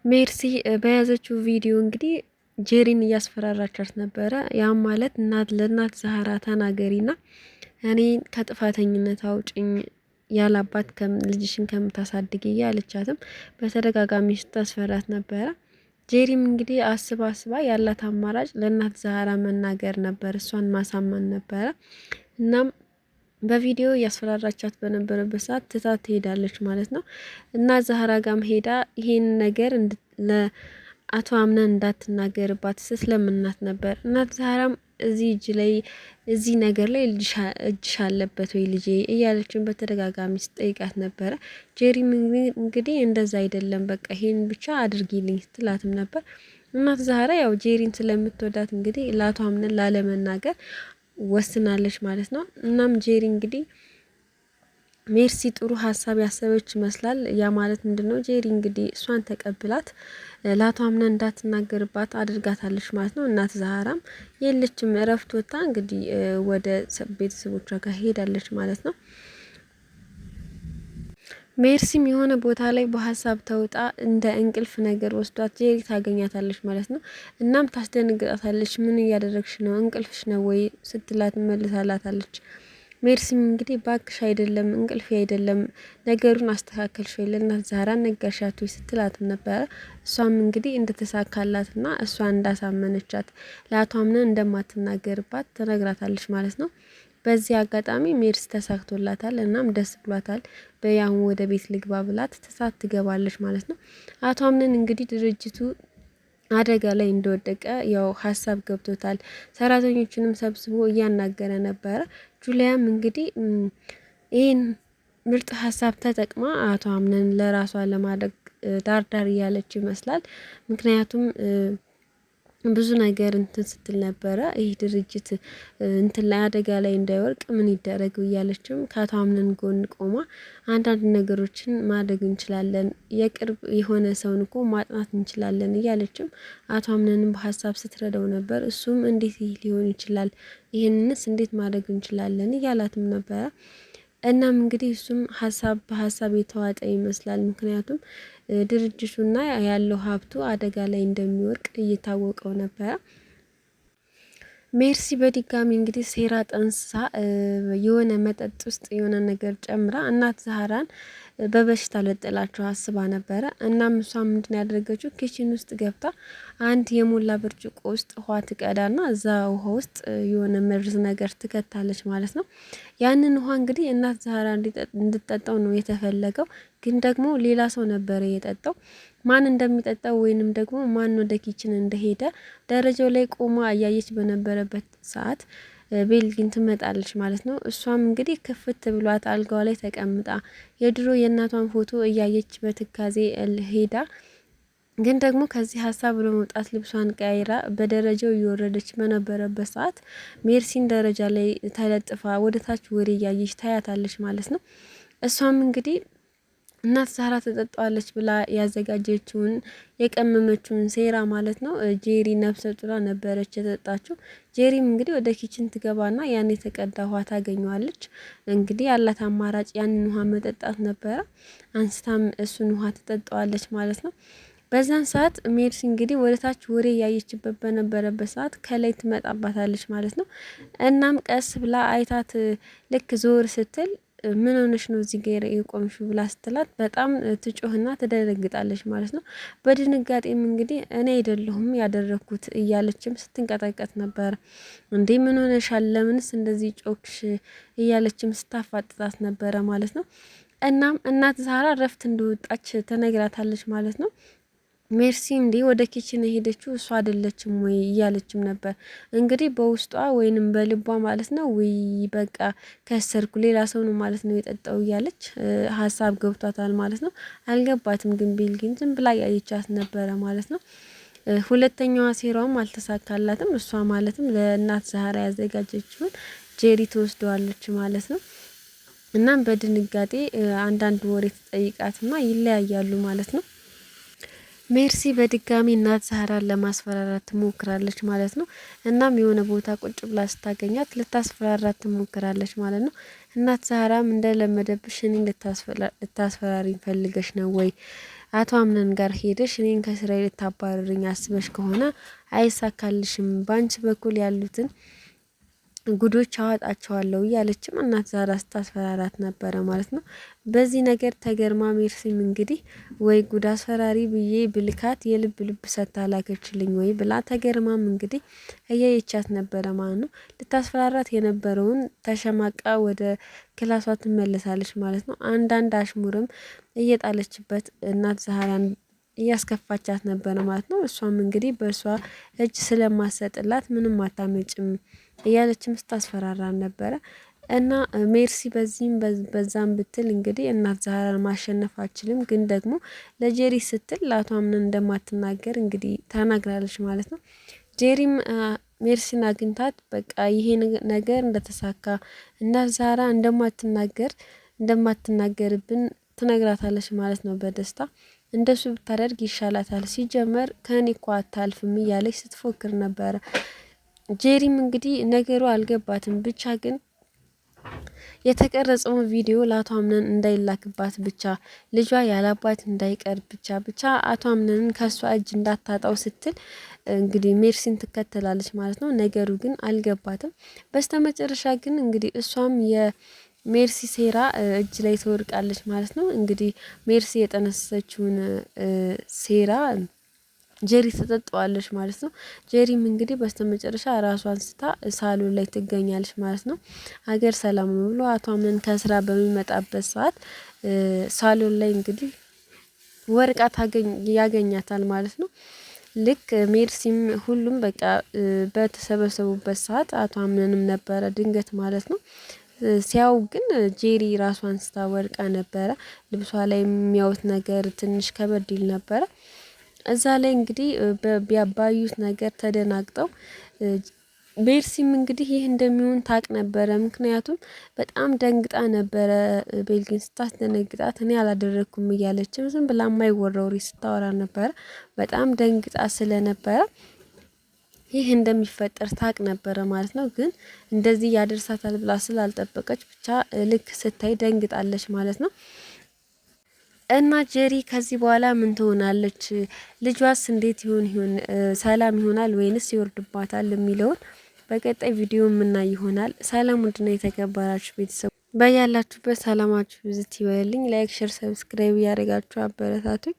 ሜርሲ በያዘችው ቪዲዮ እንግዲህ ጄሪን እያስፈራራቻት ነበረ። ያም ማለት ለእናት ዛህራ ተናገሪና እኔ ከጥፋተኝነት አውጭኝ ያላባት ልጅሽን ከምታሳድግ እያለቻትም በተደጋጋሚ ስታስፈራት ነበረ። ጄሪም እንግዲህ አስባ ያላት አማራጭ ለእናት ዛህራ መናገር ነበር፣ እሷን ማሳመን ነበረ። እናም በቪዲዮ እያስፈራራቻት በነበረበት ሰዓት ትታት ትሄዳለች ማለት ነው። እና ዛህራ ጋም ሄዳ ይሄን ነገር ለአቶ አምነን እንዳትናገርባት ስትለምናት ነበር። እናት ዛህራም እዚህ ነገር ላይ እጅሽ አለበት ወይ ልጄ እያለችን በተደጋጋሚ ስጠይቃት ነበረ። ጄሪም እንግዲህ እንደዛ አይደለም በቃ ይሄን ብቻ አድርጊልኝ ስትላትም ነበር። እናት ዛህራ ያው ጄሪን ስለምትወዳት እንግዲህ ለአቶ አምነን ላለመናገር ወስናለች ማለት ነው። እናም ጄሪ እንግዲህ ሜርሲ ጥሩ ሀሳብ ያሰበች ይመስላል። ያ ማለት ምንድነው? ጄሪ እንግዲህ እሷን ተቀብላት ለአቶ አምነን እንዳትናገርባት አድርጋታለች ማለት ነው። እናት ዛህራም የለችም፣ እረፍት ወጥታ እንግዲህ ወደ ቤተሰቦቿ ጋር ሄዳለች ማለት ነው። ሜርሲም የሆነ ቦታ ላይ በሀሳብ ተውጣ እንደ እንቅልፍ ነገር ወስዷት ጄሪ ታገኛታለች ማለት ነው። እናም ታስደነግጣታለች። ምን እያደረግሽ ነው? እንቅልፍሽ ነው ወይ ስትላት መልሳላታለች። ሜርሲም እንግዲህ ባክሽ አይደለም እንቅልፍ አይደለም ነገሩን አስተካከልሽ ወይ ለእናት ዛህራ ነገርሻት ወይ ስትላትም ነበረ። እሷም እንግዲህ እንደተሳካላትና እሷ እንዳሳመነቻት ለአቶ አምነን እንደማትናገርባት ተነግራታለች ማለት ነው። በዚህ አጋጣሚ ሜርሲ ተሳክቶላታል። እናም ደስ ብሏታል። በያሁን ወደ ቤት ልግባ ብላት ትሳት ትገባለች ማለት ነው። አቶ አምነን እንግዲህ ድርጅቱ አደጋ ላይ እንደወደቀ ያው ሀሳብ ገብቶታል። ሰራተኞችንም ሰብስቦ እያናገረ ነበረ። ጁሊያም እንግዲህ ይህን ምርጥ ሀሳብ ተጠቅማ አቶ አምነን ለራሷ ለማድረግ ዳርዳር እያለች ይመስላል። ምክንያቱም ብዙ ነገር እንትን ስትል ነበረ። ይህ ድርጅት እንትን ላይ አደጋ ላይ እንዳይወርቅ ምን ይደረግ እያለችም ከአቶ አምነን ጎን ቆማ አንዳንድ ነገሮችን ማድረግ እንችላለን፣ የቅርብ የሆነ ሰውን እኮ ማጥናት እንችላለን እያለችም አቶ አምነንም በሀሳብ ስትረዳው ነበር። እሱም እንዴት ይህ ሊሆን ይችላል፣ ይህንንስ እንዴት ማድረግ እንችላለን እያላትም ነበረ። እናም እንግዲህ እሱም ሀሳብ በሀሳብ የተዋጠ ይመስላል። ምክንያቱም ድርጅቱና ያለው ሀብቱ አደጋ ላይ እንደሚወርቅ እየታወቀው ነበረ። ሜርሲ በድጋሚ እንግዲህ ሴራ ጠንሳ የሆነ መጠጥ ውስጥ የሆነ ነገር ጨምራ እናት ዛህራን በበሽታ ልጥላቸው አስባ ነበረ። እናም እሷ ምንድን ያደረገችው ኪችን ውስጥ ገብታ አንድ የሞላ ብርጭቆ ውስጥ ውሃ ትቀዳና እዛ ውሃ ውስጥ የሆነ መርዝ ነገር ትከታለች ማለት ነው። ያንን ውሃ እንግዲህ እናት ዛህራ እንድትጠጣው ነው የተፈለገው፣ ግን ደግሞ ሌላ ሰው ነበረ የጠጣው። ማን እንደሚጠጣው ወይንም ደግሞ ማን ወደ ኪችን እንደሄደ ደረጃው ላይ ቆማ እያየች በነበረበት ሰዓት ቤልጊን ትመጣለች ማለት ነው። እሷም እንግዲህ ክፍት ብሏት አልጋዋ ላይ ተቀምጣ የድሮ የእናቷን ፎቶ እያየች በትካዜ ሄዳ ግን ደግሞ ከዚህ ሀሳብ ለመውጣት ልብሷን ቀያይራ በደረጃው እየወረደች በነበረበት ሰዓት ሜርሲን ደረጃ ላይ ተለጥፋ ወደ ታች ወሬ እያየች ታያታለች ማለት ነው። እሷም እንግዲህ እናት ዛህራ ተጠጣዋለች ብላ ያዘጋጀችውን የቀመመችውን ሴራ ማለት ነው። ጄሪ ነፍሰ ጡራ ነበረች የጠጣችው። ጄሪም እንግዲህ ወደ ኪችን ትገባና ያን የተቀዳ ውሃ ታገኘዋለች። እንግዲህ ያላት አማራጭ ያንን ውሃ መጠጣት ነበረ። አንስታም እሱን ውሃ ትጠጣዋለች ማለት ነው። በዛን ሰዓት ሜርሲ እንግዲህ ወደ ታች ወሬ ያየችበት በነበረበት ሰዓት ከላይ ትመጣባታለች ማለት ነው። እናም ቀስ ብላ አይታት ልክ ዞር ስትል ምን ሆነሽ ነው እዚህ ጋር የቆምሽው ብላ ስትላት በጣም ትጮህና ትደነግጣለች ማለት ነው። በድንጋጤም እንግዲህ እኔ አይደለሁም ያደረኩት እያለችም ስትንቀጠቀጥ ነበር። እንዴ ምን ሆነሻል? ለምንስ እንደዚህ ጮክሽ? እያለችም ስታፋጥጣት ነበረ ማለት ነው። እናም እናት ዛህራ እረፍት እንደወጣች ተነግራታለች ማለት ነው። ሜርሲ እንዴ ወደ ኪችን የሄደችው እሷ አይደለችም ወይ እያለችም ነበር እንግዲህ በውስጧ ወይንም በልቧ ማለት ነው። ወይ በቃ ከሰርኩ ሌላ ሰው ነው ማለት ነው የጠጣው እያለች ሀሳብ ገብቷታል ማለት ነው። አልገባትም ግን ቤልጊን ዝም ብላ ያየቻት ነበረ ማለት ነው። ሁለተኛዋ ሴራውም አልተሳካላትም። እሷ ማለትም ለእናት ዛህራ ያዘጋጀችውን ጄሪ ትወስደዋለች ማለት ነው። እናም በድንጋጤ አንዳንድ ወሬ ትጠይቃትና ይለያያሉ ማለት ነው። ሜርሲ በድጋሚ እናት ዛህራን ለማስፈራራት ትሞክራለች ማለት ነው። እናም የሆነ ቦታ ቁጭ ብላ ስታገኛት ልታስፈራራት ትሞክራለች ማለት ነው። እናት ዛህራም እንደለመደብሽ እኔን ልታስፈራሪኝ ፈልገሽ ነው ወይ? አቶ አምነን ጋር ሄደሽ እኔን ከስራዬ ልታባረርኝ አስበሽ ከሆነ አይሳካልሽም፣ ባንቺ በኩል ያሉትን ጉዶች አወጣቸዋለሁ እያለችም እናት ዛራ ስታስፈራራት ነበረ ማለት ነው። በዚህ ነገር ተገርማ ሜርሲም እንግዲህ ወይ ጉድ አስፈራሪ ብዬ ብልካት የልብ ልብ ሰጥታ ላከችልኝ ወይ ብላ ተገርማም እንግዲህ እያየቻት ነበረ ማለት ነው። ልታስፈራራት የነበረውን ተሸማቃ ወደ ክላሷ ትመለሳለች ማለት ነው። አንዳንድ አሽሙርም እየጣለችበት እናት ዛራን እያስከፋቻት ነበረ ማለት ነው። እሷም እንግዲህ በእሷ እጅ ስለማሰጥላት ምንም አታመጭም እያለችም ስታስፈራራን ነበረ። እና ሜርሲ በዚህም በዛም ብትል እንግዲህ እናት ዛራን ማሸነፍ አችልም፣ ግን ደግሞ ለጄሪ ስትል ለአቶ አምነን እንደማትናገር እንግዲህ ተናግራለች ማለት ነው። ጄሪም ሜርሲን አግኝታት በቃ ይሄ ነገር እንደተሳካ እናት ዛራ እንደማትናገርብን ትነግራታለች ማለት ነው በደስታ እንደሱ ብታደርግ ይሻላታል፣ ሲጀመር ከኔ እኮ አታልፍም እያለች ስትፎክር ነበረ። ጄሪም እንግዲህ ነገሩ አልገባትም፣ ብቻ ግን የተቀረጸውን ቪዲዮ ለአቶ አምነን እንዳይላክባት ብቻ ልጇ ያላባት እንዳይቀር ብቻ አቶ አምነንን ከሷ እጅ እንዳታጣው ስትል እንግዲህ ሜርሲን ትከተላለች ማለት ነው። ነገሩ ግን አልገባትም። በስተመጨረሻ ግን እንግዲህ እሷም ሜርሲ ሴራ እጅ ላይ ትወድቃለች ማለት ነው። እንግዲህ ሜርሲ የጠነሰሰችውን ሴራ ጄሪ ተጠጣዋለች ማለት ነው። ጄሪም እንግዲህ በስተመጨረሻ ራሷን ስታ ሳሎን ላይ ትገኛለች ማለት ነው። ሀገር ሰላም ነው ብሎ አቶ አምነን ከስራ በሚመጣበት ሰዓት ሳሎን ላይ እንግዲህ ወርቃ ያገኛታል ማለት ነው። ልክ ሜርሲም ሁሉም በቃ በተሰበሰቡበት ሰዓት አቶ አምነንም ነበረ ድንገት ማለት ነው። ሲያው ግን ጄሪ ራሷን ስታ ወድቃ ነበረ። ልብሷ ላይ የሚያዩት ነገር ትንሽ ከበድ ይል ነበረ። እዛ ላይ እንግዲህ ቢያባዩት ነገር ተደናግጠው ሜርሲም እንግዲህ ይህ እንደሚሆን ታቅ ነበረ። ምክንያቱም በጣም ደንግጣ ነበረ። ቤልጊን ስታስደነግጣት እኔ አላደረኩም እያለችም ዝም ብላ የማይወራ ወሬ ስታወራ ነበረ። በጣም ደንግጣ ስለነበረ ይህ እንደሚፈጠር ታቅ ነበረ ማለት ነው። ግን እንደዚህ ያደርሳታል ብላ ስላልጠበቀች ብቻ ልክ ስታይ ደንግጣለች ማለት ነው። እና ጄሪ ከዚህ በኋላ ምን ትሆናለች? ልጇስ እንዴት ይሆን ሰላም ይሆናል ወይንስ ይወርድባታል የሚለውን በቀጣይ ቪዲዮ የምናይ ይሆናል። ሰላም ውድና የተከበራችሁ ቤተሰብ በያላችሁበት ሰላማችሁ ብዝት ይበልልኝ። ላይክ፣ ሼር፣ ሰብስክራይብ እያደረጋችሁ አበረታቱኝ።